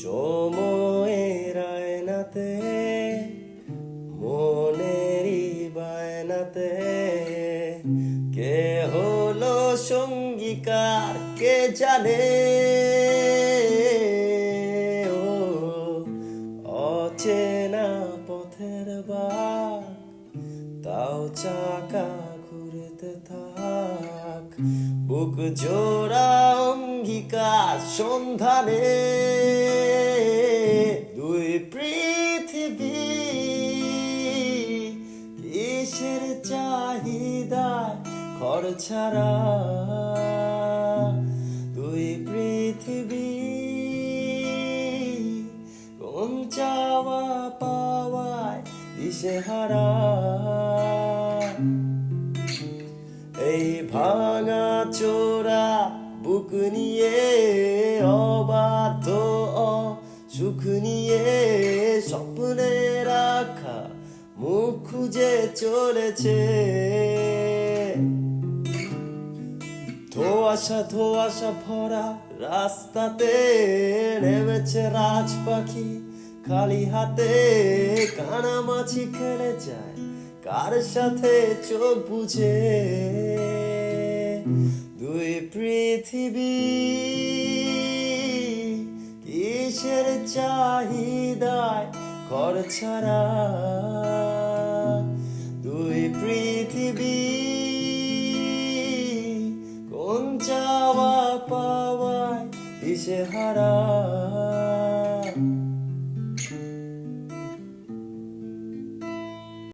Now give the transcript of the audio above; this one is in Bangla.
সময়ের আয়নাতে মনেরই বায়নাতে কে হলো সঙ্গীকার কে জানে। ও অচেনা পথের বাক তাও চাকা ঘুরতে থাক, বুক জোড়া অঙ্গীকার সন্ধানে। দুই পৃথিবী কিসের চাহিদায় ঘর ছাড়া, দুই পৃথিবী কোন চাওয়া পাওয়ায় দিশেহারা। এই ভাঙা চোরা বুক নিয়ে অবাধ্য সুখ নিয়ে স্বপ্নে রাখা মুখ খুঁজে চলেছে। ধোঁয়াশা ভরা রাস্তাতে নেমেছে রাজ পাখি খালি হাতে, কানামাছি খেলে যায় কার সাথে চোখ বুঝে। দুই পৃথিবী কিসের চাহিদায় ঘর ছাড়া, দুই পৃথিবী কোন চাওয়া পাওয়ায় দিশেহারা।